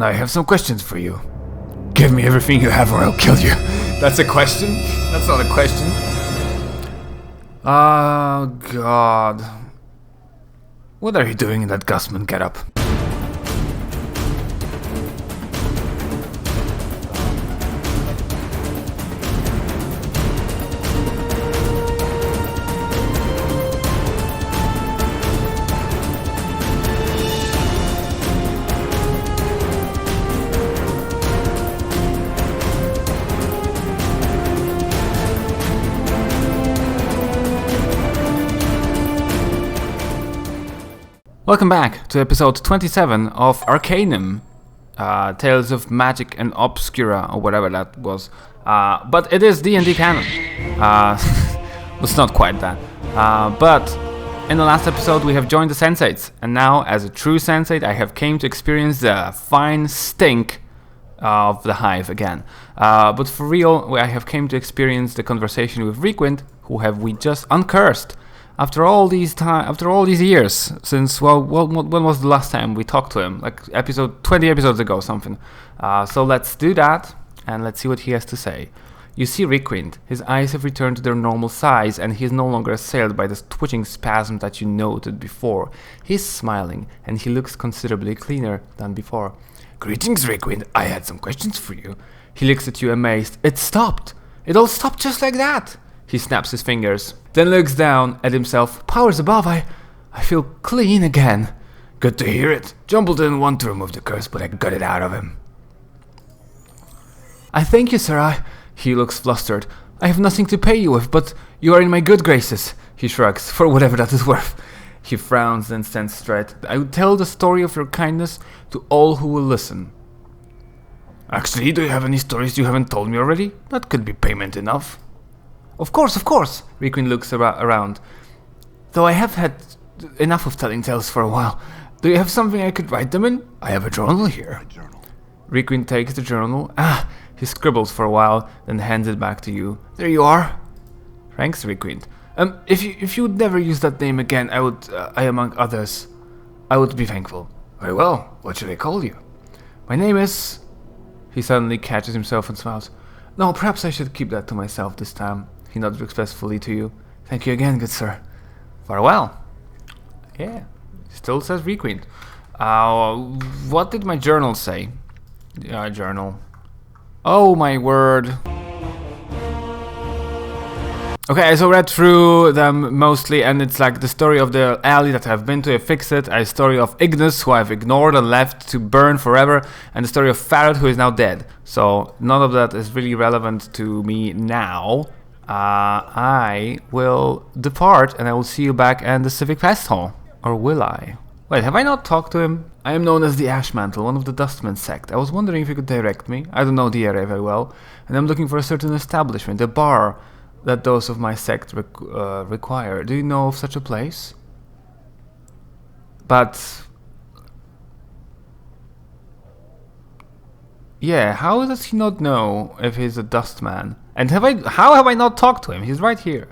Now I have some questions for you. Give me everything you have or I'll kill you. That's a question? That's not a question. Oh god. What are you doing in that Gusman getup? Welcome back to episode 27 of Arcanum, Tales of Magic and Obscura, or whatever that was. But it is D&D canon. It's not quite that. But in the last episode we have joined the Sensates, and now as a true Sensate I have came to experience the fine stink of the Hive again. But for real, I have came to experience the conversation with Requint, who have we just uncursed. After all these years, since, well, when was the last time we talked to him? Like 20 episodes ago, something. So let's do that, and let's see what he has to say. You see Requint. His eyes have returned to their normal size, and he is no longer assailed by the twitching spasm that you noted before. He's smiling, and he looks considerably cleaner than before. Greetings, Requint. I had some questions for you. He looks at you amazed. It stopped. It all stopped just like that. He snaps his fingers, then looks down at himself. Powers above, I feel clean again. Good to hear it. Jumble didn't want to remove the curse, but I got it out of him. I thank you, sir. He looks flustered. I have nothing to pay you with, but you are in my good graces. He shrugs, for whatever that is worth. He frowns, then stands straight. I will tell the story of your kindness to all who will listen. Actually, do you have any stories you haven't told me already? That could be payment enough. Of course. Requint looks around. Though I have had enough of telling tales for a while. Do you have something I could write them in? I have a journal here. Requint takes the journal. He scribbles for a while, then hands it back to you. There you are. Thanks, Requint. If you would never use that name again, I among others, I would be thankful. Very well. What should I call you? My name is... He suddenly catches himself and smiles. No, perhaps I should keep that to myself this time. He nods respectfully to you. Thank you again, good sir. Farewell. Yeah, still says Requint. What did my journal say? Journal. Oh my word. Okay, so I read through them mostly, and it's like the story of the alley that I've been to, I fixed it, a story of Ignis, who I've ignored and left to burn forever, and the story of Farad, who is now dead. So none of that is really relevant to me now. I will depart, and I will see you back in the Civic Fest Hall. Or will I? Wait, have I not talked to him? I am known as the Ashmantle, one of the Dustman sect. I was wondering if you could direct me. I don't know the area very well, and I'm looking for a certain establishment, a bar, that those of my sect require. Do you know of such a place? But... yeah, how does he not know if he's a Dustman? And how have I not talked to him? He's right here.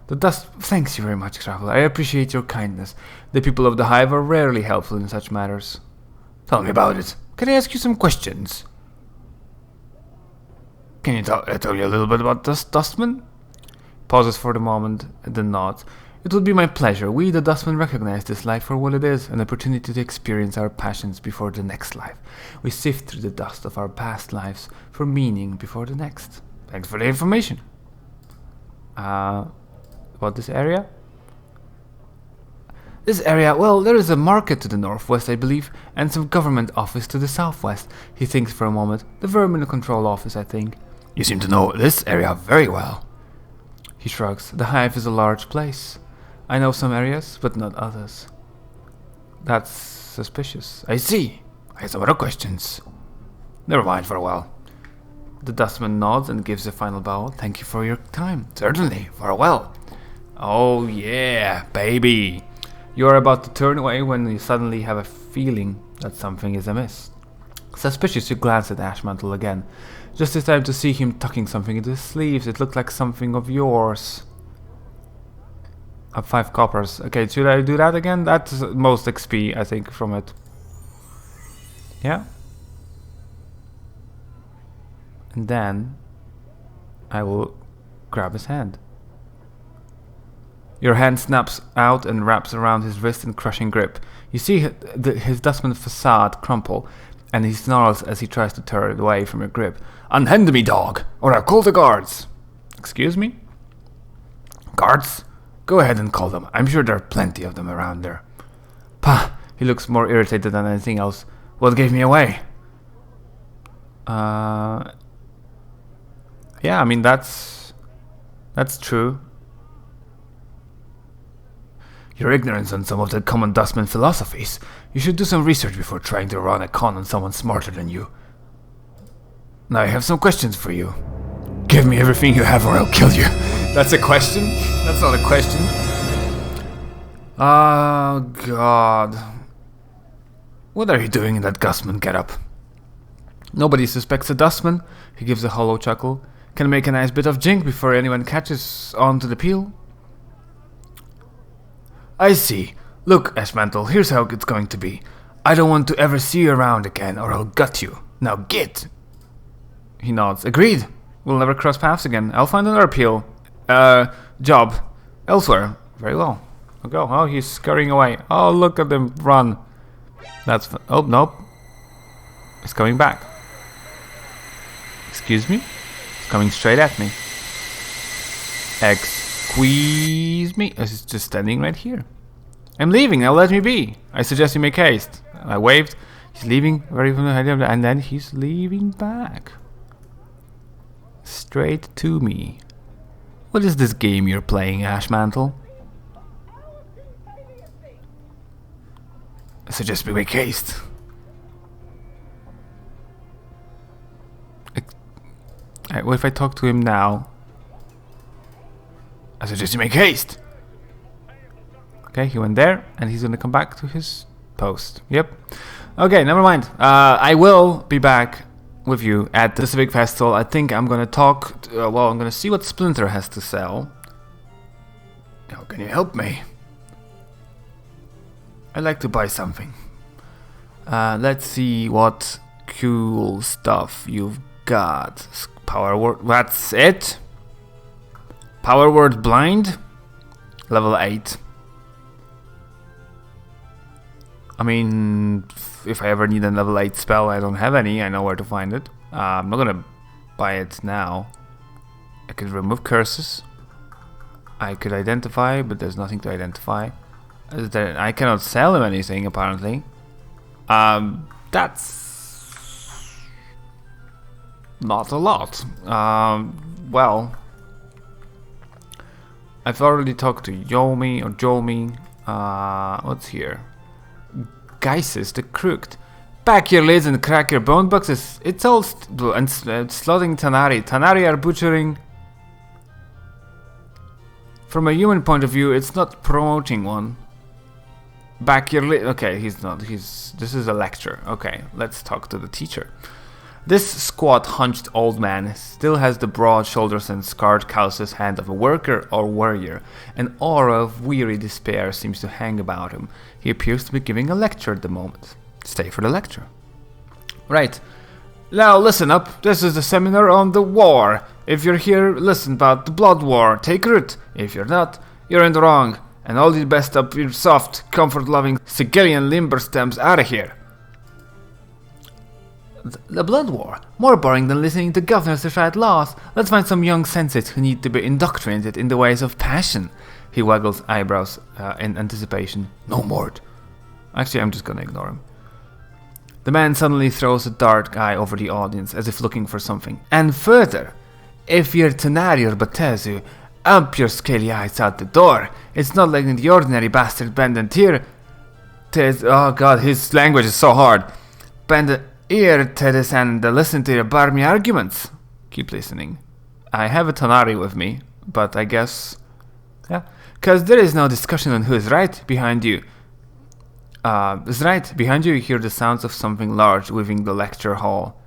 Thanks you very much, Traveler. I appreciate your kindness. The people of the Hive are rarely helpful in such matters. Tell me about it. Can I ask you some questions? Can you tell me a little bit about this Dustman? Pauses for the moment, and then nods. It would be my pleasure. We, the Dustmen, recognize this life for what it is, an opportunity to experience our passions before the next life. We sift through the dust of our past lives for meaning before the next. Thanks for the information. About this area? This area, well, there is a market to the northwest, I believe, and some government office to the southwest. He thinks for a moment. The Vermin Control Office, I think. You seem to know this area very well. He shrugs. The Hive is a large place. I know some areas, but not others. That's suspicious. I see. I have some other questions. Never mind for a while. The Dustman nods and gives a final bow. Thank you for your time. Certainly. Farewell. Oh yeah, baby. You are about to turn away when you suddenly have a feeling that something is amiss. Suspicious, you glance at Ashmantle again. Just in time to see him tucking something into his sleeves. It looked like something of yours. Up 5 coppers. Okay, should I do that again? That's most XP, I think, from it. Yeah. And then I will grab his hand. Your hand snaps out and wraps around his wrist in crushing grip. You see his dustman facade crumple, and he snarls as he tries to tear it away from your grip. Unhand me, dog, or I'll call the guards. Excuse me? Guards? Go ahead and call them. I'm sure there are plenty of them around there. Pah! He looks more irritated than anything else. What gave me away? Yeah, I mean, that's true. Your ignorance on some of the common dustman philosophies. You should do some research before trying to run a con on someone smarter than you. Now I have some questions for you. Give me everything you have or I'll kill you. That's a question? That's not a question. Oh, God. What are you doing in that dustman getup? Nobody suspects a dustman. He gives a hollow chuckle. Can make a nice bit of jink before anyone catches on to the peel. I see. Look, Ashmantle, here's how it's going to be. I don't want to ever see you around again, or I'll gut you. Now get! He nods. Agreed. We'll never cross paths again. I'll find another peel. Job. Elsewhere. Very well. I'll go. Oh, he's scurrying away. Oh, look at him run. That's... Oh, nope. He's coming back. Excuse me? He's coming straight at me. Squeeze me. He's just standing right here. I'm leaving. Now let me be. I suggest you make haste. I waved. He's leaving very from the head, and then he's leaving back. Straight to me. What is this game you're playing, Ashmantle? I suggest we make haste. What if I talk to him now? I suggest you make haste. Okay, he went there, and he's gonna come back to his post. Yep. Okay, never mind. I will be back with you at the Civic Festival. I think I'm gonna talk. Well, I'm gonna see what Splinter has to sell. How can you help me? I'd like to buy something. Let's see what cool stuff you've got. Power word. That's it. Power word blind. Level 8. I mean, if I ever need a level 8 spell, I don't have any. I know where to find it. I'm not gonna buy it now. I could remove curses. I could identify, but there's nothing to identify. I cannot sell him anything, apparently. That's not a lot. Well, I've already talked to Jolmi. What's here? Geisis the Crooked. Pack your lids and crack your bone boxes. It's all slaughtering Tanari. Tanari are butchering. From a human point of view, it's not promoting one. Back your lid. Okay, he's not. This is a lecture. Okay, let's talk to the teacher. This squat, hunched old man still has the broad shoulders and scarred calluses hand of a worker or warrior. An aura of weary despair seems to hang about him. He appears to be giving a lecture at the moment. Stay for the lecture. Right. Now listen up. This is the seminar on the war. If you're here, listen about the blood war. Take root. If you're not, you're in the wrong. And all the best up your soft, comfort-loving Sigillian limber stems out of here. The blood war? More boring than listening to governors decide laws. Let's find some young senses who need to be indoctrinated in the ways of passion. He waggles eyebrows in anticipation. No more. Actually, I'm just gonna ignore him. The man suddenly throws a dark eye over the audience as if looking for something. And further, if you're Tanari or Batezu, up your scaly eyes out the door. It's not letting the ordinary bastard bend an ear. Oh god, his language is so hard. Bend an ear to this and listen to your barmy arguments. Keep listening. I have a Tanari with me, but I guess... yeah. Cause there is no discussion on who is right behind you. Is right behind you hear the sounds of something large leaving the lecture hall.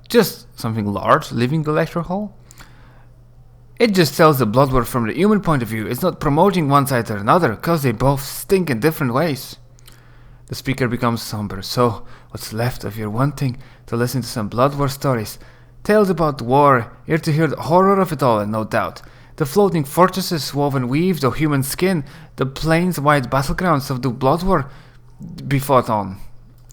Just something large leaving the lecture hall? It just tells the blood war from the human point of view. It's not promoting one side or another, cause they both stink in different ways. The speaker becomes somber. So, what's left of your wanting to listen to some Blood War stories? Tales about war, here to hear the horror of it all, and no doubt. The floating fortresses woven weaved of human skin, the plains-wide battlegrounds of the Blood War be fought on.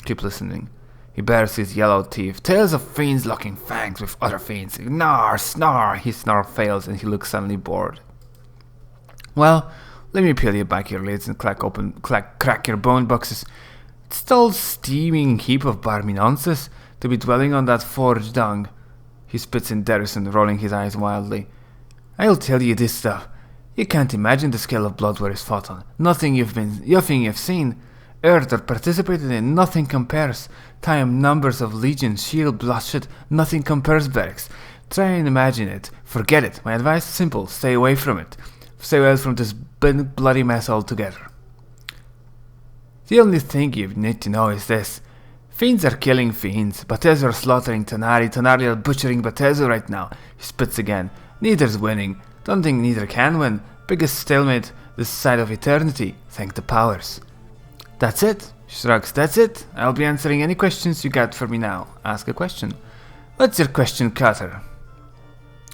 Keep listening. He bares his yellow teeth. Tales of fiends locking fangs with other fiends. Gnar, snarl. His snarl fails and he looks suddenly bored. Well, let me peel you back your lids and crack your bone boxes. It's all steaming heap of barmy nonsense to be dwelling on that forged dung. He spits in derision, rolling his eyes wildly. I'll tell you this stuff. You can't imagine the scale of Blood War is fought on. Nothing you've seen, heard or participated in, nothing compares. Time, numbers of legions, shield, bloodshed, nothing compares, Berks. Try and imagine it. Forget it. My advice is simple. Stay away from it. Stay away from this bloody mess altogether. The only thing you need to know is this. Fiends are killing fiends. Batezu are slaughtering Tanari. Tanari are butchering Batezu right now. He spits again. Neither's winning. Don't think neither can win. Biggest stalemate this side of eternity. Thank the powers. That's it. Shrugs. That's it. I'll be answering any questions you got for me now. Ask a question. What's your question, Cutter?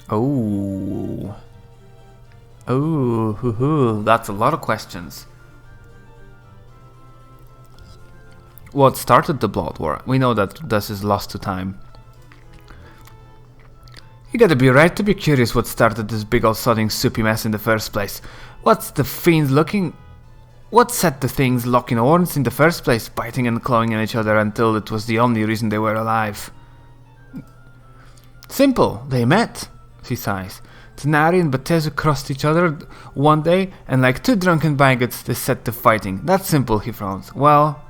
Oh, that's a lot of questions. What started the Blood War? We know that this is lost to time. You gotta be right to be curious what started this big old sodding soupy mess in the first place. What set the things locking horns in the first place, biting and clawing at each other until it was the only reason they were alive? Simple, they met, she sighs. Tanari and Batezu crossed each other one day, and like two drunken bigots, they set to fighting. That's simple, he frowns. Well,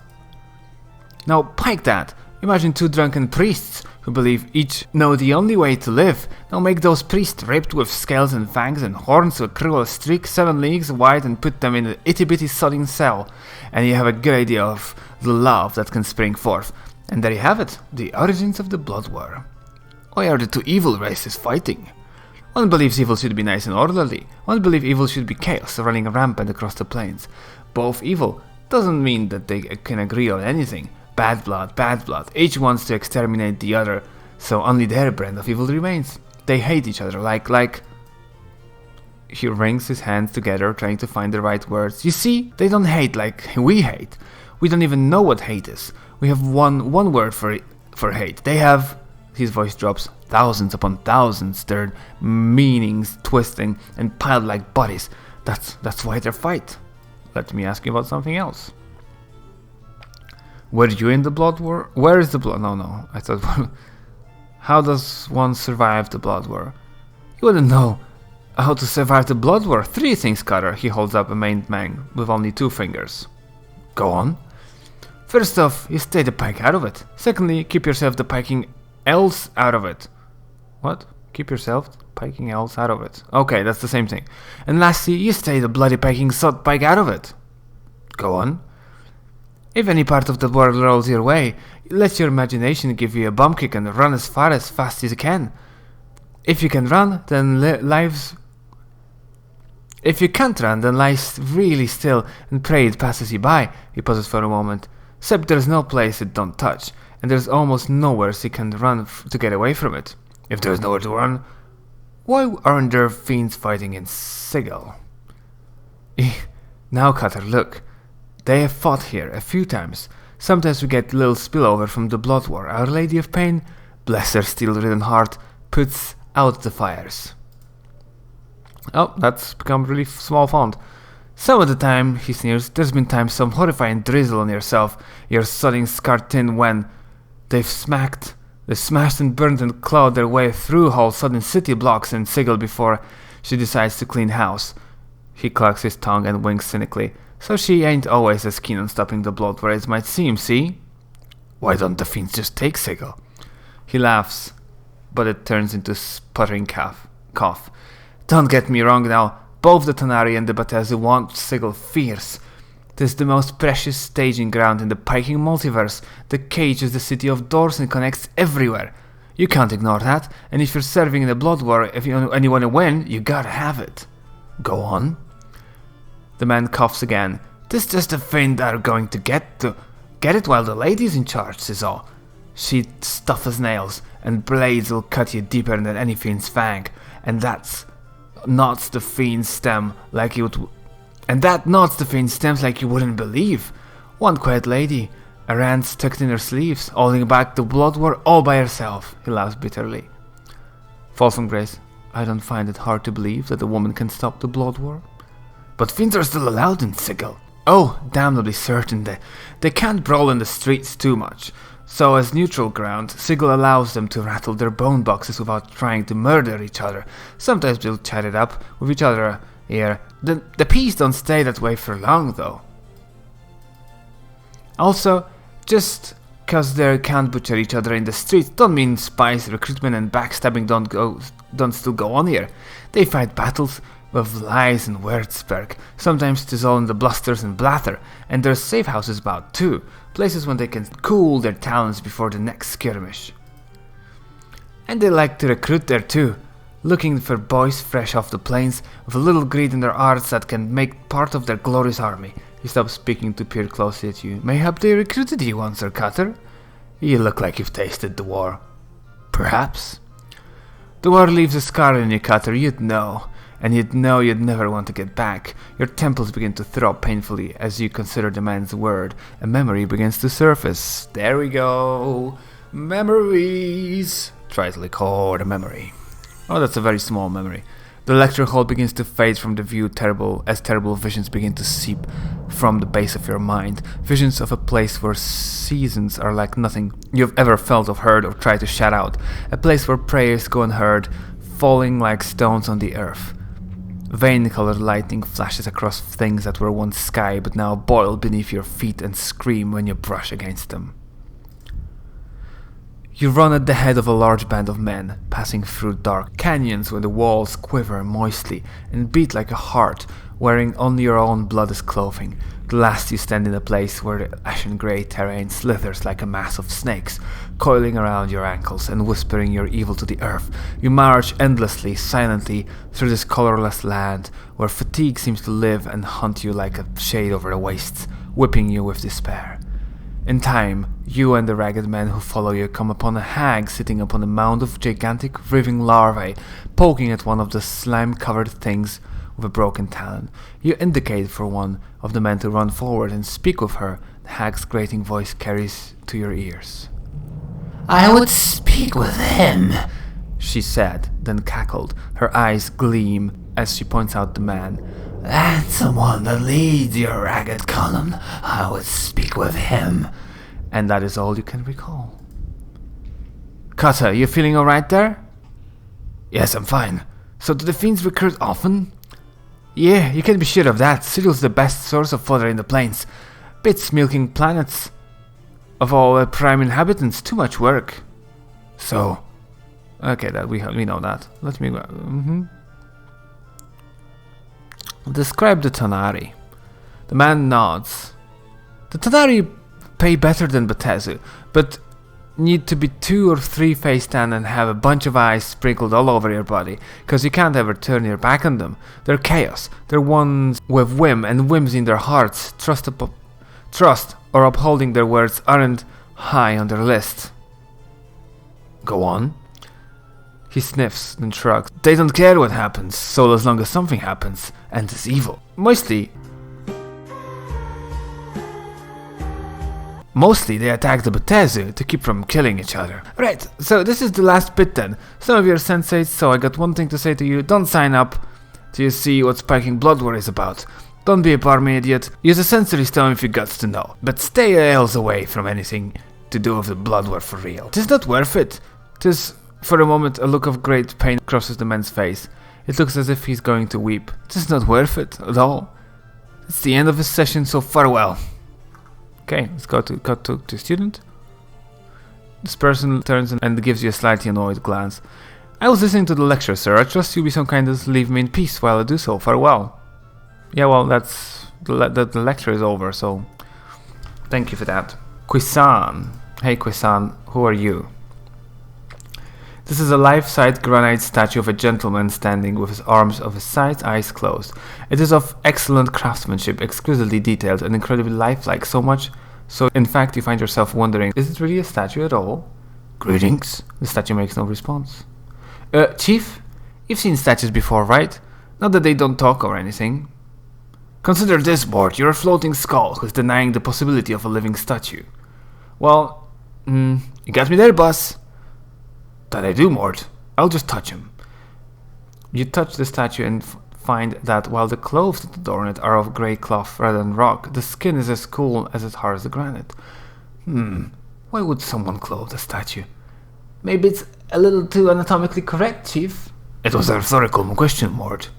now pike that. Imagine two drunken priests who believe each know the only way to live. Now make those priests ripped with scales and fangs and horns with a cruel streak 7 leagues wide and put them in an itty-bitty sodding cell, and you have a good idea of the love that can spring forth. And there you have it, the origins of the Blood War. Why are the two evil races fighting? One believes evil should be nice and orderly. One believes evil should be chaos, running rampant across the plains. Both evil doesn't mean that they can agree on anything. Bad blood, bad blood. Each wants to exterminate the other, so only their brand of evil remains. They hate each other like... He wrings his hands together, trying to find the right words. You see, they don't hate like we hate. We don't even know what hate is. We have one word for hate. They have... His voice drops. Thousands upon thousands, their meanings twisting and piled like bodies. That's why they fight. Let me ask you about something else. Were you in the Blood War? Where is the Blood? No. I thought... How does one survive the Blood War? You wouldn't know how to survive the Blood War. 3 things, Cutter. He holds up a maimed man with only 2 fingers. Go on. First off, you stay the pike out of it. Secondly, keep yourself the piking else out of it. What? Keep yourself piking else out of it. Okay, that's the same thing. And lastly, you stay the bloody piking sod pike out of it. Go on. If any part of the world rolls your way, let your imagination give you a bum kick and run as fast as you can. If you can run, then If you can't run, then lie really still and pray it passes you by. He pauses for a moment. Except there's no place it don't touch, and there's almost nowhere you can run to get away from it. If there's nowhere to run, why aren't there fiends fighting in Sigil? Now, Cutter, look. They have fought here a few times. Sometimes we get little spillover from the Blood War. Our Lady of Pain, bless her steel-ridden heart, puts out the fires. Oh, that's become really small font. Some of the time, he sneers, there's been times some horrifying drizzle on yourself, your sodding scarred tin when they smashed and burned and clawed their way through whole sudden city blocks in Sigil before she decides to clean house. He clucks his tongue and winks cynically. So she ain't always as keen on stopping the Blood War as might seem, see? Why don't the fiends just take Sigil? He laughs, but it turns into sputtering cough. Don't get me wrong now, both the Tanari and the Batezu want Sigil fierce. 'Tis the most precious staging ground in the piking multiverse. The cage is the city of doors and connects everywhere. You can't ignore that, and if you're serving in the Blood War and you want to win, you gotta have it. Go on. The man coughs again. 'Tis just a thing they're going to get to. Get it while the lady's in charge, says all. She's tough as nails, and blades will cut you deeper than any fiend's fang, and that knots the fiend's stem like you would... And that knots the fiend's stems like you wouldn't believe. One quiet lady, a rant tucked in her sleeves, holding back the blood war all by herself, he laughs bitterly. Folsom Grace, I don't find it hard to believe that a woman can stop the blood war. But fiends are still allowed in Sigil. Oh, damnably certain they can't brawl in the streets too much. So as neutral ground, Sigil allows them to rattle their bone boxes without trying to murder each other. Sometimes they'll chat it up with each other here. The peace don't stay that way for long though. Also, just cause they can't butcher each other in the streets don't mean spies, recruitment and backstabbing don't still go on here. They fight battles with lies and wordsperk. Sometimes it is all in the blusters and blather, and there's safe houses about too, places when they can cool their talents before the next skirmish. And they like to recruit there too, looking for boys fresh off the plains with a little greed in their hearts that can make part of their glorious army. He stops speaking to peer closely at you. Mayhap they recruited you once, Sir Cutter? You look like you've tasted the war. Perhaps. The war leaves a scar in you, Cutter, you'd know. And you'd know you'd never want to get back. Your temples begin to throb painfully as you consider the man's word. A memory begins to surface. There we go. Memories. Try to record a memory. Oh, that's a very small memory. The lecture hall begins to fade from the view as terrible visions begin to seep from the base of your mind. Visions of a place where seasons are like nothing you've ever felt or heard or tried to shout out. A place where prayers go unheard, falling like stones on the earth. Vein-colored lightning flashes across things that were once sky but now boil beneath your feet and scream when you brush against them. You run at the head of a large band of men, passing through dark canyons where the walls quiver moistly and beat like a heart, wearing only your own blood as clothing. The last you stand in a place where the ashen grey terrain slithers like a mass of snakes, coiling around your ankles and whispering your evil to the earth. You march endlessly, silently, through this colourless land, where fatigue seems to live and hunt you like a shade over the wastes, whipping you with despair. In time, you and the ragged men who follow you come upon a hag sitting upon a mound of gigantic writhing larvae, poking at one of the slime-covered things with a broken talon. You indicate for one of the men to run forward and speak with her. The hag's grating voice carries to your ears. I would speak with him, she said, then cackled. Her eyes gleam as she points out the man. And someone that leads your ragged column, I would speak with him. And that is all you can recall. Cutter, you feeling alright there? Yes, I'm fine. So do the fiends recruit often? Yeah, you can be sure of that. Sigil's the best source of fodder in the plains. Bits milking planets of all prime inhabitants. Too much work. So? Okay, that we know that. Let me go. Describe the Tanari. The man nods. The Tanari pay better than Betezu, but need to be 2 or 3 face down and have a bunch of eyes sprinkled all over your body, cause you can't ever turn your back on them. They're chaos. They're ones with whim and whims in their hearts. Trust or upholding their words aren't high on their list. Go on. He sniffs and shrugs. They don't care what happens, so as long as something happens, and it's evil. Mostly they attack the Betezu to keep from killing each other. Right, so this is the last bit then. Some of your sensates, so I got one thing to say to you. Don't sign up till you see what Spiking Blood War is about. Don't be a barmy idiot. Use a sensory stone if you guts to know. But stay ales away from anything to do with the Blood War for real. 'Tis not worth it. 'Tis... For a moment, a look of great pain crosses the man's face. It looks as if he's going to weep. It is not worth it at all. It's the end of his session, so farewell. Okay, let's go to student. This person turns and gives you a slightly annoyed glance. I was listening to the lecture, sir. I trust you'll be so kind as to leave me in peace while I do so. Farewell. Yeah, well, that's... The lecture is over, so... Thank you for that. Quisan. Hey, Quisan, who are you? This is a life-size granite statue of a gentleman standing with his arms of his sides, eyes closed. It is of excellent craftsmanship, exquisitely detailed and incredibly lifelike, so much So in fact you find yourself wondering, is it really a statue at all? Greetings. The statue makes no response. Chief, you've seen statues before, right? Not that they don't talk or anything. Consider this, Mort. You're a floating skull who's denying the possibility of a living statue. Well, you got me there, boss. That I do, Mort. I'll just touch him. You touch the statue and find that while the clothes that adorn it are of grey cloth rather than rock, the skin is as cool as hard as the granite. Why would someone clothe a statue? Maybe it's a little too anatomically correct, Chief. It was a rhetorical question, Mort.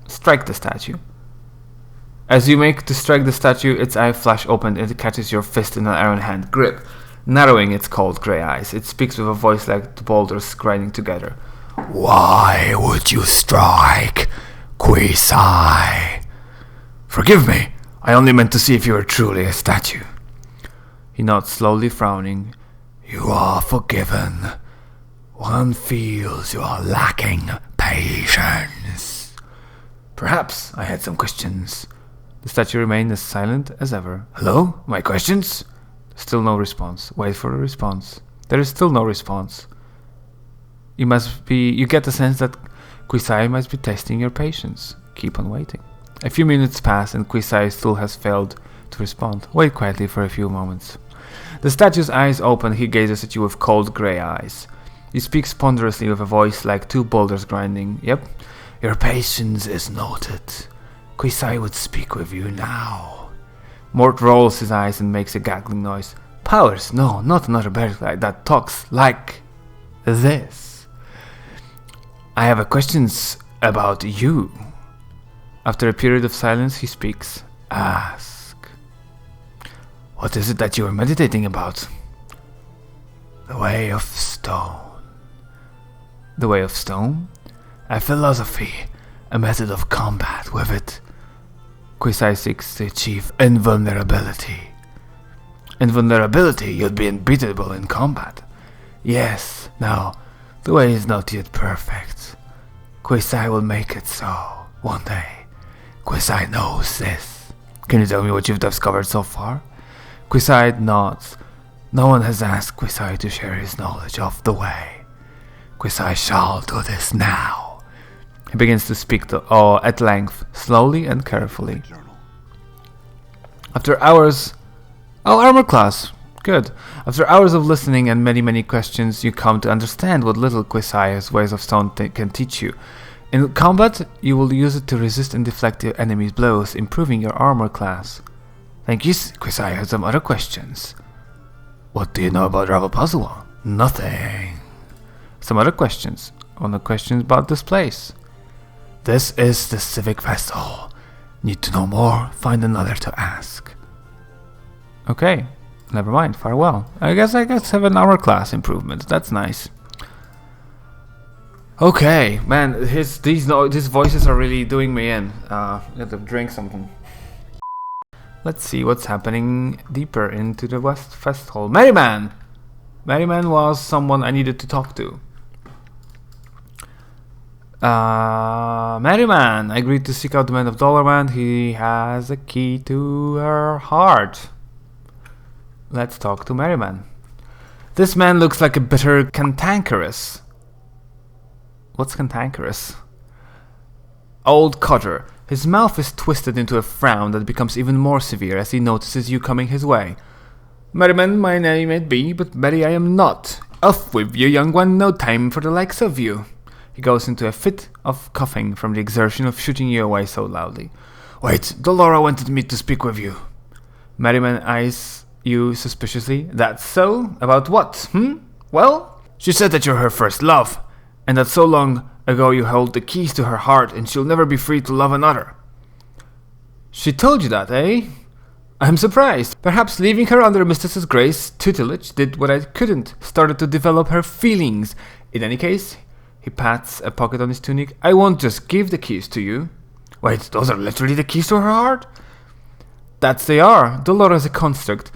Strike the statue. As you make to strike the statue, its eye flash open and it catches your fist in an iron hand grip, narrowing its cold grey eyes. It speaks with a voice like the boulders grinding together. Why would you strike, Quisai? Forgive me, I only meant to see if you were truly a statue. He nods slowly, frowning. You are forgiven. One feels you are lacking patience. Perhaps I had some questions. The statue remained as silent as ever. Hello? My questions? Still no response. Wait for a response. There is still no response. You get the sense that Quisai must be testing your patience. Keep on waiting. A few minutes pass and Quisai still has failed to respond. Wait quietly for a few moments. The statue's eyes open. He gazes at you with cold grey eyes. He speaks ponderously with a voice like two boulders grinding. Yep. Your patience is noted. Quisai would speak with you now. Mort rolls his eyes and makes a gaggling noise. Powers? No, not another bear that talks like this. I have questions about you. After a period of silence, he speaks. Ask. What is it that you are meditating about? The way of stone. The way of stone? A philosophy, a method of combat. With it, Quisai seeks to achieve invulnerability. Invulnerability, you'd be unbeatable in combat. Yes, now, the way is not yet perfect. Quisai will make it so, one day. Quisai knows this. Can you tell me what you've discovered so far? Quisai nods. No one has asked Quisai to share his knowledge of the way. Quisai shall do this now. He begins to speak at length, slowly and carefully. After hours... Oh, armor class. Good. After hours of listening and many questions, you come to understand what little Quisai's ways of stone can teach you. In combat, you will use it to resist and deflect your enemy's blows, improving your armor class. Thank you, Quisai. I have some other questions. What do you know about Ravapazua? Nothing. Some other questions. Other questions about this place. This is the civic festival. Need to know more? Find another to ask. Okay. Never mind, farewell. I guess have an armor class improvement. That's nice. Okay, man, these voices are really doing me in. I have to drink something. Let's see what's happening deeper into the West Festival. Merryman! Merryman was someone I needed to talk to. Merryman! I agreed to seek out the man of Dollarman. He has a key to her heart. Let's talk to Merryman. This man looks like a bitter cantankerous. What's cantankerous? Old codger. His mouth is twisted into a frown that becomes even more severe as he notices you coming his way. Merryman, my name may be, but merry I am not. Off with you, young one, no time for the likes of you. He goes into a fit of coughing from the exertion of shooting you away so loudly. Wait, Dolora wanted me to speak with you. Merryman eyes you suspiciously. That's so? About what? Well? She said that you're her first love, and that so long ago you held the keys to her heart and she'll never be free to love another. She told you that, eh? I'm surprised. Perhaps leaving her under Mistress's Grace tutelage did what I couldn't, started to develop her feelings. In any case, he pats a pocket on his tunic. I won't just give the keys to you. Wait, those are literally the keys to her heart? That they are. Dolora's a construct.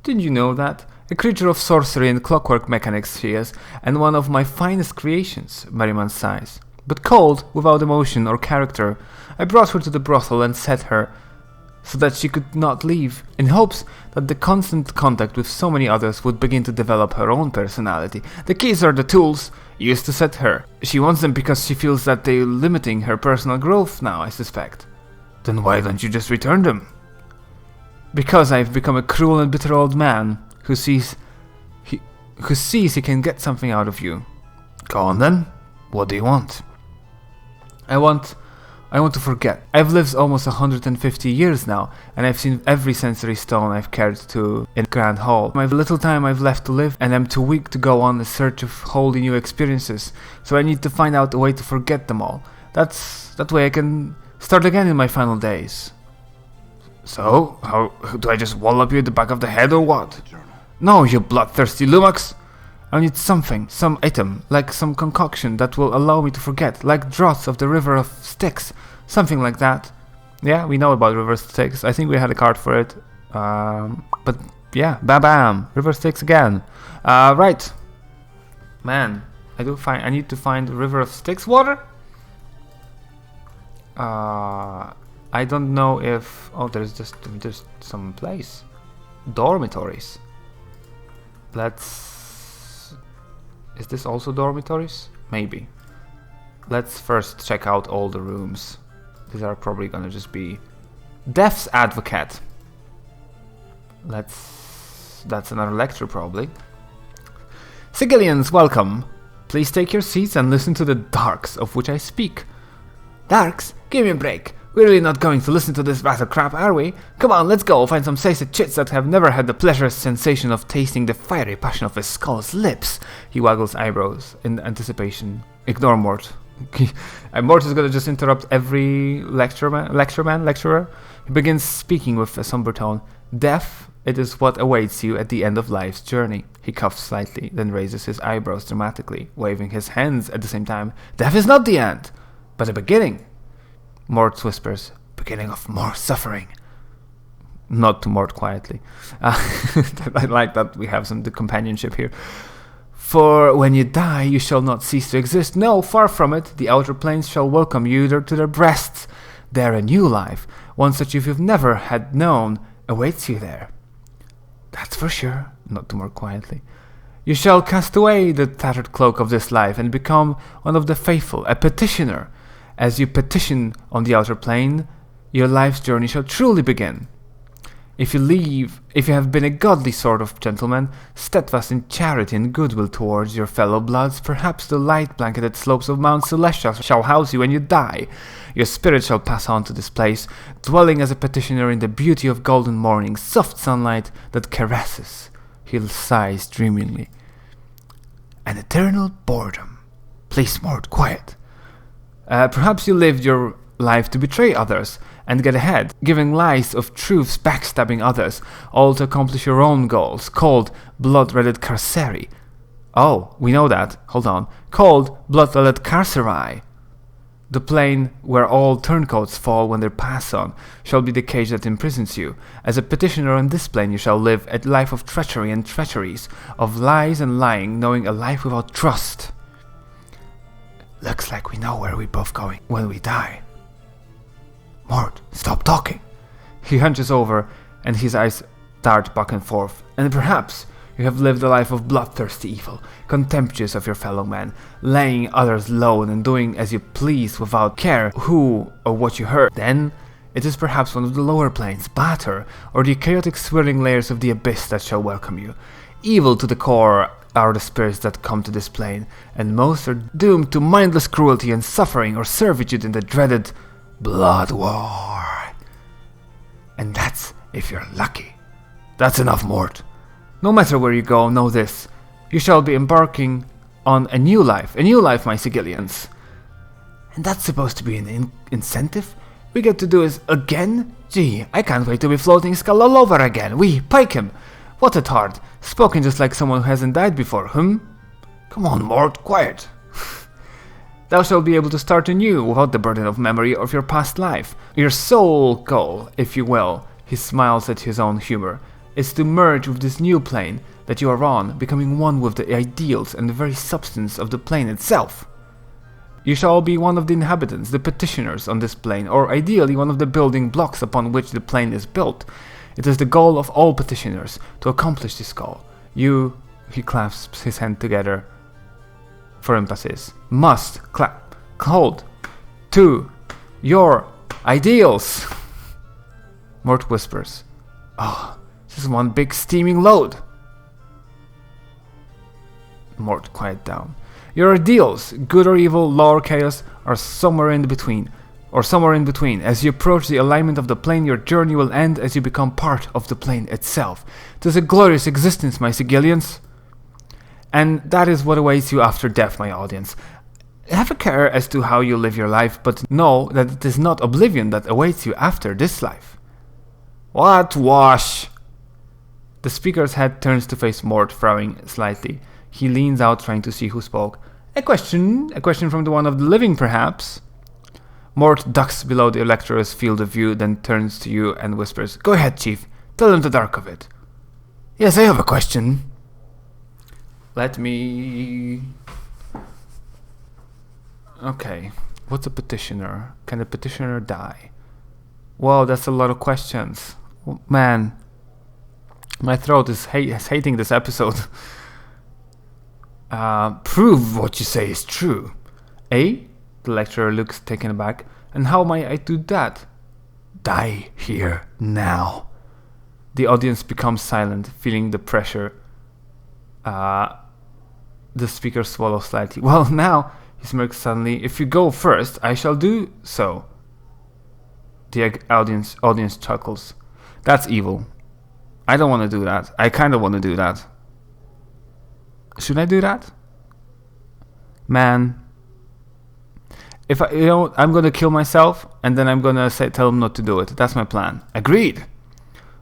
Didn't you know that? A creature of sorcery and clockwork mechanics she is, and one of my finest creations, Merryman sighs. But cold, without emotion or character. I brought her to the brothel and set her so that she could not leave, in hopes that the constant contact with so many others would begin to develop her own personality. The keys are the tools used to set her. She wants them because she feels that they're limiting her personal growth now, I suspect. Then why don't you just return them? Because I've become a cruel and bitter old man who sees he can get something out of you. Go on then. What do you want? I want to forget. I've lived almost 150 years now, and I've seen every sensory stone I've cared to in Grand Hall. My little time I've left to live, and I'm too weak to go on the search of wholly new experiences, so I need to find out a way to forget them all. That way I can start again in my final days. So, how do I just wallop you at the back of the head or what? No, you bloodthirsty Lumax! I need something, some item, like some concoction that will allow me to forget, like draughts of the River of Styx, something like that. Yeah, we know about River Styx. I think we had a card for it. But yeah, bam, River Styx again. Right. Man, I need to find River of Styx water? I don't know if... Oh, there's some place. Dormitories. Is this also dormitories? Maybe. Let's first check out all the rooms. These are probably gonna just be... Death's Advocate. That's another lecture probably. Sigillians, welcome. Please take your seats and listen to the darks of which I speak. Darks? Give me a break. We're really not going to listen to this rattle crap, are we? Come on, let's go find some saced chits that have never had the pleasurous sensation of tasting the fiery passion of his skull's lips. He waggles eyebrows in anticipation. Ignore Mort. Mort is gonna just interrupt every lecturer. He begins speaking with a somber tone. Death, it is what awaits you at the end of life's journey. He coughs slightly, then raises his eyebrows dramatically, waving his hands at the same time. Death is not the end, but a beginning. Mort whispers, beginning of more suffering. Not to Mort quietly. I like that we have some companionship here. For when you die, you shall not cease to exist. No, far from it. The outer planes shall welcome you to their breasts. There a new life, one such as you've never had known, awaits you there. That's for sure. Not to Mort quietly. You shall cast away the tattered cloak of this life and become one of the faithful, a petitioner. As you petition on the outer plane, your life's journey shall truly begin. If you have been a godly sort of gentleman, steadfast in charity and goodwill towards your fellow bloods, perhaps the light-blanketed slopes of Mount Celestial shall house you when you die. Your spirit shall pass on to this place, dwelling as a petitioner in the beauty of golden morning, soft sunlight that caresses. He sighs dreamingly. An eternal boredom. Please, Mort, quiet. Perhaps you lived your life to betray others and get ahead, giving lies of truths, backstabbing others, all to accomplish your own goals, called blood-redded carceri. Oh, we know that. Hold on. Called blood-redded carceri. The plane where all turncoats fall when they pass on shall be the cage that imprisons you. As a petitioner on this plane you shall live a life of treachery and treacheries, of lies and lying, knowing a life without trust. Looks like we know where we're both going when we die. Mort, stop talking. He hunches over and his eyes dart back and forth. And perhaps you have lived a life of bloodthirsty evil, contemptuous of your fellow man, laying others low and doing as you please without care who or what you hurt. Then it is perhaps one of the lower planes, Batter, or the chaotic swirling layers of the abyss that shall welcome you. Evil to the core are the spirits that come to this plane, and most are doomed to mindless cruelty and suffering or servitude in the dreaded Blood War. And that's if you're lucky. That's enough, Mort. No matter where you go, know this. You shall be embarking on a new life, my Sigillians. And that's supposed to be an incentive? We get to do this again? Gee, I can't wait to be floating skull all over again. We pike him. What a tard. Spoken just like someone who hasn't died before, Come on, Mort, quiet. Thou shalt be able to start anew without the burden of memory of your past life. Your sole goal, if you will, he smiles at his own humor, is to merge with this new plane that you are on, becoming one with the ideals and the very substance of the plane itself. You shall be one of the inhabitants, the petitioners on this plane, or ideally one of the building blocks upon which the plane is built. It is the goal of all petitioners to accomplish this goal. You, he clasps his hand together for emphasis, must hold to your ideals. Mort whispers, "Oh, this is one big steaming load." Mort, quiet down. Your ideals, good or evil, law or chaos, are somewhere in between. As you approach the alignment of the plane, your journey will end as you become part of the plane itself. 'Tis a glorious existence, my Sigillians. And that is what awaits you after death, my audience. Have a care as to how you live your life, but know that it is not oblivion that awaits you after this life. What wash? The speaker's head turns to face Mort, frowning slightly. He leans out, trying to see who spoke. A question from the one of the living, perhaps? Mort ducks below the elector's field of view, then turns to you and whispers, "Go ahead, Chief. Tell them the dark of it." Yes, I have a question. Let me... Okay. What's a petitioner? Can a petitioner die? Well, that's a lot of questions. Man, my throat is hating this episode. Prove what you say is true. Eh? The lecturer looks taken aback. And how may I do that? Die here, now. The audience becomes silent, feeling the pressure. The speaker swallows slightly. Well, now, he smirks suddenly. If you go first, I shall do so. The audience chuckles. That's evil. I don't want to do that. I kind of want to do that. Should I do that? Man. If I'm gonna kill myself, and then I'm gonna tell him not to do it. That's my plan. Agreed.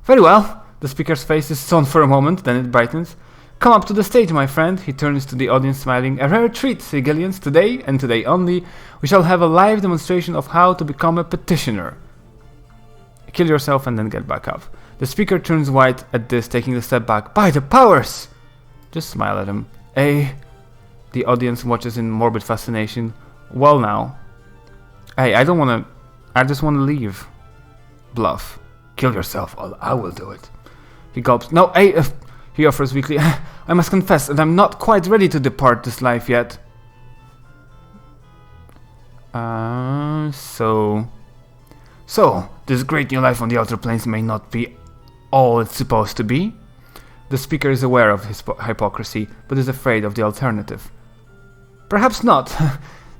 Very well. The speaker's face is stone for a moment, then it brightens. Come up to the stage, my friend. He turns to the audience, smiling. A rare treat, Sigillians. Today, and today only, we shall have a live demonstration of how to become a petitioner. Kill yourself and then get back up. The speaker turns white at this, taking a step back. By the powers! Just smile at him. The audience watches in morbid fascination. Well now. Hey, I just wanna leave. Bluff. Kill yourself, or I will do it. He gulps. No, he offers weakly. I must confess that I'm not quite ready to depart this life yet. So, this great new life on the outer planes may not be all it's supposed to be. The speaker is aware of his hypocrisy, but is afraid of the alternative. Perhaps not.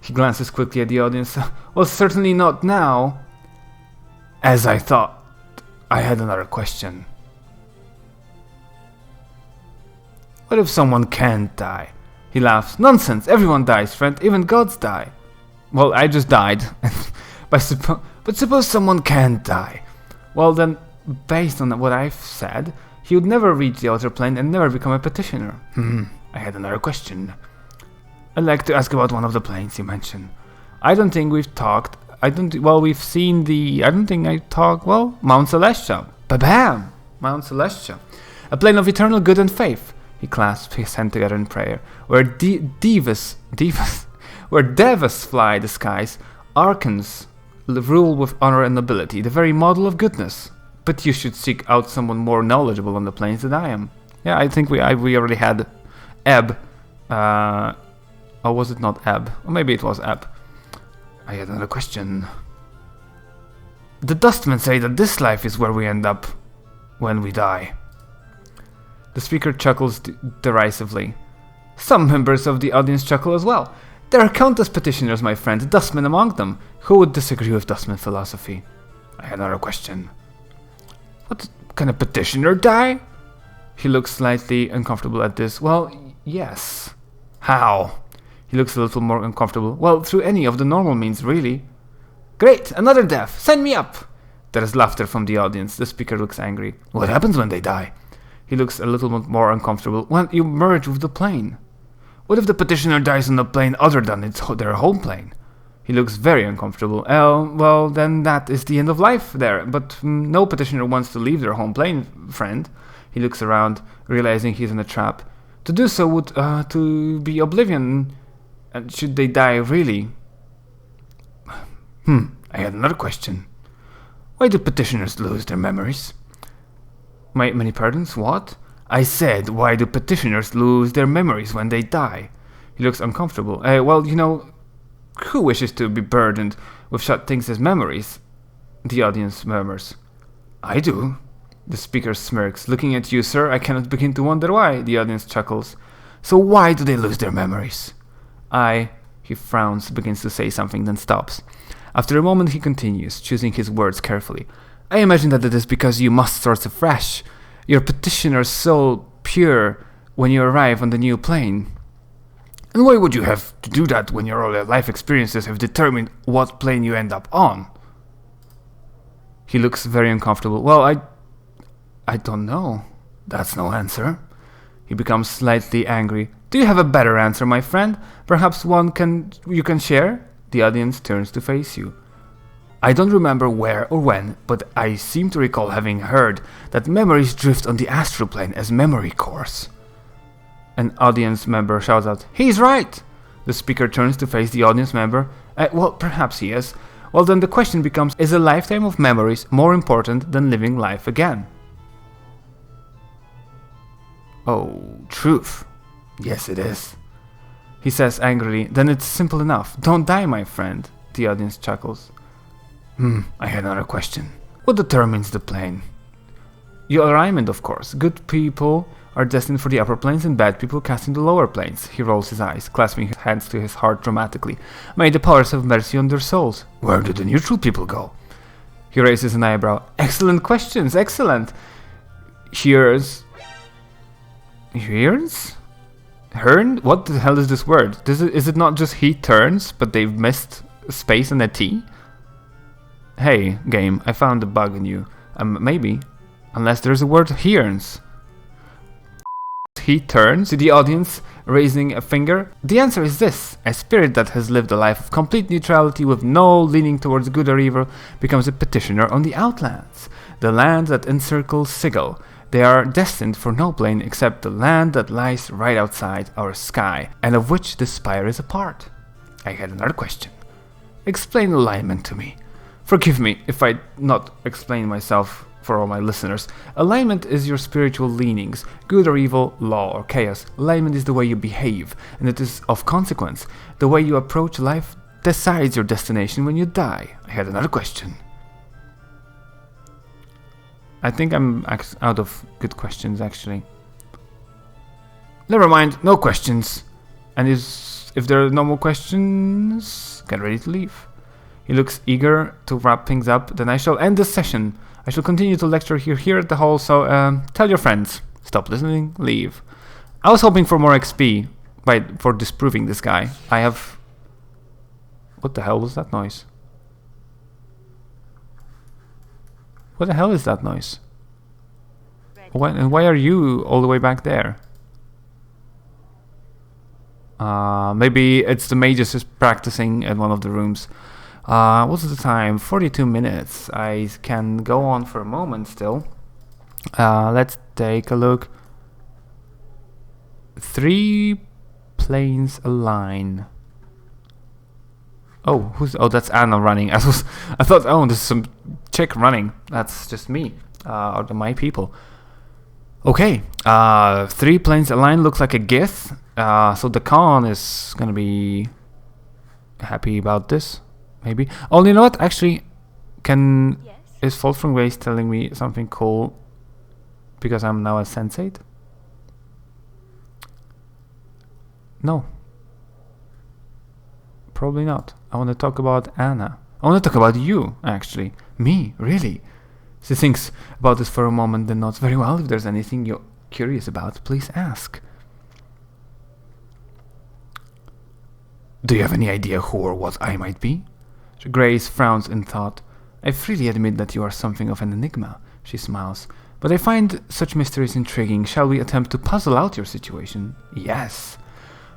He glances quickly at the audience. Well, certainly not now. As I thought, I had another question. What if someone can't die? He laughs. Nonsense, everyone dies, friend, even gods die. Well, I just died. But suppose someone can't die. Well then, based on what I've said, he would never reach the outer plane and never become a petitioner. I had another question. I'd like to ask about one of the planes you mentioned. I don't think we've talked. We've seen the... I don't think I talked... Well, Mount Celestia. Ba-bam! Mount Celestia. A plane of eternal good and faith. He clasps his hands together in prayer. Where devas fly the skies, archons rule with honor and nobility, the very model of goodness. But you should seek out someone more knowledgeable on the planes than I am. Yeah, I think we already had Ebb. Or was it not Ebb? Or maybe it was Ebb. I had another question. The dustmen say that this life is where we end up when we die. The speaker chuckles derisively. Some members of the audience chuckle as well. There are countless petitioners, my friend, dustmen among them. Who would disagree with dustman philosophy? I had another question. What, can a petitioner die? He looks slightly uncomfortable at this. Well, yes. How? He looks a little more uncomfortable. Well, through any of the normal means, really. Great, another death. Sign me up. There is laughter from the audience. The speaker looks angry. What happens when they die? He looks a little more uncomfortable. When you merge with the plane. What if the petitioner dies on a plane other than their home plane? He looks very uncomfortable. Well, then that is the end of life there. But no petitioner wants to leave their home plane, friend. He looks around, realizing he's in a trap. To do so would to be oblivion. And should they die really? I had another question. Why do petitioners lose their memories? Many pardons, what? I said, why do petitioners lose their memories when they die? He looks uncomfortable. Well, you know, who wishes to be burdened with such things as memories? The audience murmurs. I do. The speaker smirks. Looking at you, sir, I cannot begin to wonder why. The audience chuckles. So why do they lose their memories? He frowns, begins to say something, then stops. After a moment he continues, choosing his words carefully. I imagine that it is because you must start afresh. Your petitioner's soul pure when you arrive on the new plane. And why would you have to do that when your earlier life experiences have determined what plane you end up on? He looks very uncomfortable. Well, I don't know. That's no answer. He becomes slightly angry. Do you have a better answer, my friend? Perhaps one you can share? The audience turns to face you. I don't remember where or when, but I seem to recall having heard that memories drift on the astral plane as memory cores. An audience member shouts out, He's right! The speaker turns to face the audience member. Well, perhaps he is. Well, then the question becomes, is a lifetime of memories more important than living life again? Oh, truth. Yes, it is. He says angrily, then it's simple enough. Don't die, my friend. The audience chuckles. I had another question. What determines the plane? Your alignment, of course. Good people are destined for the upper planes and bad people cast in the lower planes. He rolls his eyes, clasping his hands to his heart dramatically. May the powers have mercy on their souls. Where do the neutral people go? He raises an eyebrow. Excellent questions, excellent. Hears? Hern? What the hell is this word? Is it not just he turns, but they've missed a space and a T? Hey, game, I found a bug in you. Maybe. Unless there's a word hearns. He turns to the audience, raising a finger. The answer is this. A spirit that has lived a life of complete neutrality with no leaning towards good or evil becomes a petitioner on the outlands, the land that encircles Sigil. They are destined for no plane except the land that lies right outside our sky, and of which the spire is a part. I had another question. Explain alignment to me. Forgive me if I not explain myself for all my listeners. Alignment is your spiritual leanings, good or evil, law or chaos. Alignment is the way you behave, and it is of consequence. The way you approach life decides your destination when you die. I had another question. I think I'm out of good questions, actually. Never mind, no questions. And if there are no more questions, get ready to leave. He looks eager to wrap things up. Then I shall end this session. I shall continue to lecture here at the hall, so tell your friends. Stop listening, leave. I was hoping for more XP for disproving this guy. I have... What the hell was that noise? What the hell is that noise? Why are you all the way back there? Maybe it's the mages is practicing in one of the rooms. What's the time? 42 minutes. I can go on for a moment still. Let's take a look. 3 planes align. Oh, that's Anna running. I thought, oh, there's some chick running. That's just me, or my people. Okay, 3 planes align looks like a Gith. So the Khan is gonna be happy about this, maybe. Oh, you know what? Actually, is Fulfring Waste telling me something cool because I'm now a sensate? No. Probably not. I want to talk about Anna. I want to talk about you, actually. Me, really. She thinks about this for a moment, then nods. Very well, if there's anything you're curious about, please ask. Do you have any idea who or what I might be? Grace frowns in thought. I freely admit that you are something of an enigma, she smiles. But I find such mysteries intriguing. Shall we attempt to puzzle out your situation? Yes.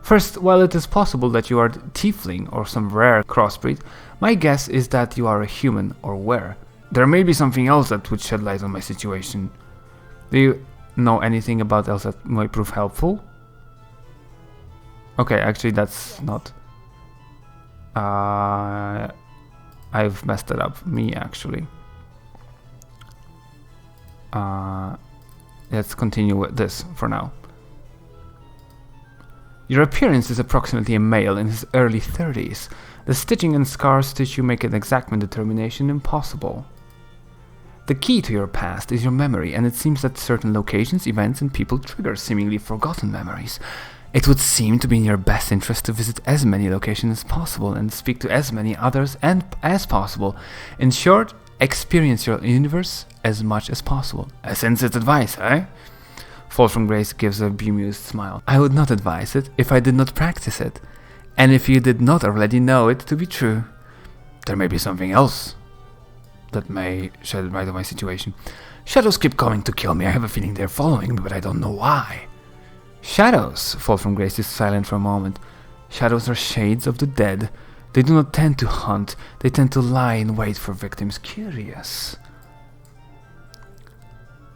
First, while it is possible that you are tiefling or some rare crossbreed, my guess is that you are a human or were. There may be something else that would shed light on my situation. Do you know anything about else that might prove helpful? Okay, actually that's not... I've messed it up. Me, actually. Let's continue with this for now. Your appearance is approximately a male in his early 30s. The stitching and scar tissue make an exact determination impossible. The key to your past is your memory, and it seems that certain locations, events, and people trigger seemingly forgotten memories. It would seem to be in your best interest to visit as many locations as possible and speak to as many others as possible. In short, experience your universe as much as possible. A sensate advice, eh? Fall from Grace gives a bemused smile. I would not advise it if I did not practice it, and if you did not already know it to be true. There may be something else that may shed light on my situation. Shadows keep coming to kill me. I have a feeling they're following me, but I don't know why. Shadows? Fall from Grace is silent for a moment. Shadows are shades of the dead. They do not tend to hunt. They tend to lie in wait for victims. Curious.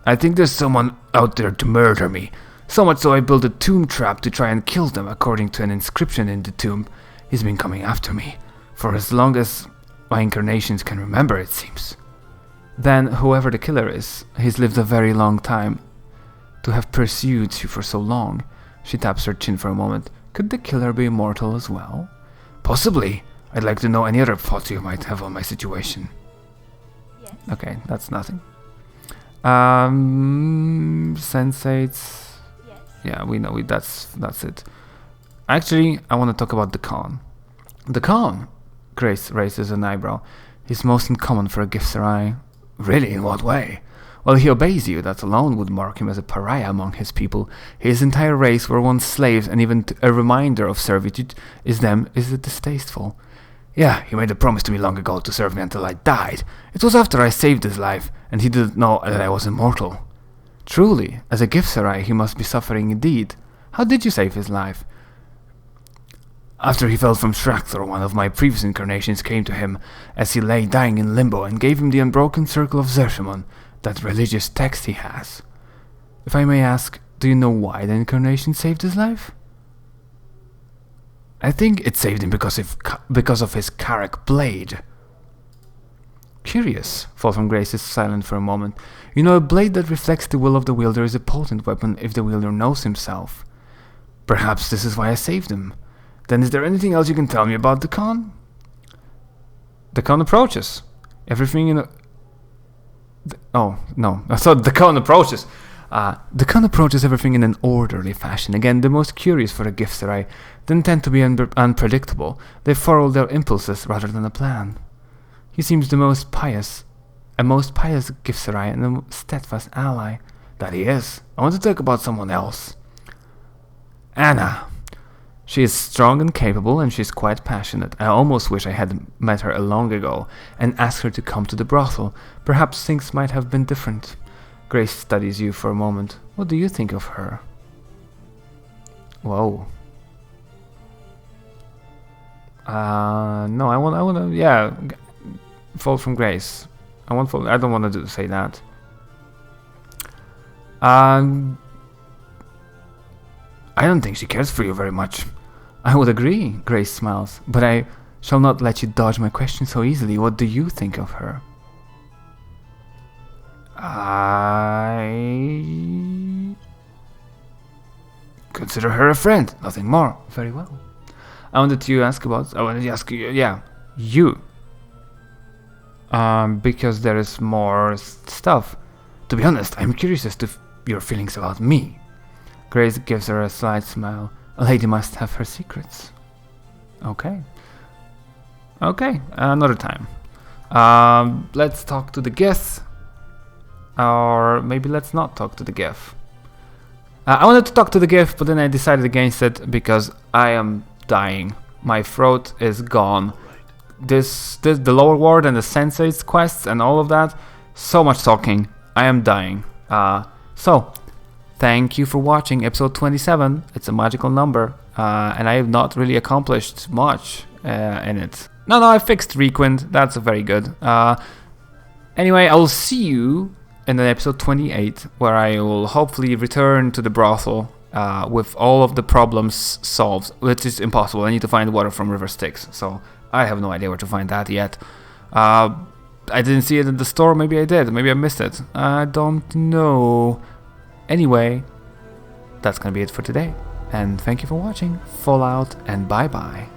I think there's someone out there to murder me. So much so I built a tomb trap to try and kill them, according to an inscription in the tomb. He's been coming after me for as long as my incarnations can remember, it seems. Then, whoever the killer is, he's lived a very long time. To have pursued you for so long. She taps her chin for a moment. Could the killer be immortal as well? Possibly. I'd like to know any other thoughts you might have on my situation. Yes. Okay, that's nothing. Sensates. Yes. Yeah, we know that's it. Actually, I want to talk about the con. The con? Grace raises an eyebrow. He's most uncommon for a Githzerai. Really? In what way? Well, he obeys you. That alone would mark him as a pariah among his people. His entire race were once slaves, and even a reminder of servitude is distasteful. Yeah, he made a promise to me long ago to serve me until I died. It was after I saved his life, and he didn't know that I was immortal. Truly, as a Githzerai, he must be suffering indeed. How did you save his life? After he fell from Shrakthor, one of my previous incarnations came to him as he lay dying in limbo and gave him the unbroken circle of Zershimon, that religious text he has. If I may ask, do you know why the incarnation saved his life? I think it saved him because of his Karak blade. Curious. Fall from Grace is silent for a moment. You know, a blade that reflects the will of the wielder is a potent weapon if the wielder knows himself. Perhaps this is why I saved him. Then is there anything else you can tell me about the con? The con approaches. Everything in a... Oh, no. I thought the con approaches. The con approaches everything in an orderly fashion. Again, the most curious for a Githzerai. They tend to be unpredictable. They follow their impulses rather than a plan. He seems a most pious Githzerai and a steadfast ally. That he is. I want to talk about someone else. Anna. She is strong and capable, and she's quite passionate. I almost wish I had met her long ago and asked her to come to the brothel. Perhaps things might have been different. Grace studies you for a moment. What do you think of her? Whoa. No, I want to, yeah, Fall from Grace. I don't want to say that. I don't think she cares for you very much. I would agree, Grace smiles, but I shall not let you dodge my question so easily. What do you think of her? I consider her a friend, nothing more. Very well. I wanted to ask you, yeah, you. Because there is more stuff. To be honest, I'm curious as to your feelings about me. Grace gives her a slight smile. A lady must have her secrets. Okay. Okay, another time. Let's talk to the guests. Or maybe let's not talk to the GIF. I wanted to talk to the GIF, but then I decided against it because I am dying. My throat is gone. The lower ward and the sensate's quests and all of that. So much talking. I am dying. So, thank you for watching episode 27. It's a magical number. And I have not really accomplished much in it. No, I fixed Requind. That's very good. Anyway, I will see you in episode 28, where I will hopefully return to the brothel with all of the problems solved, which is impossible. I need to find water from River Styx, so I have no idea where to find that yet. I didn't see it in the store. Maybe I did. Maybe I missed it. I don't know. Anyway, that's gonna be it for today. And thank you for watching. Fallout and bye bye.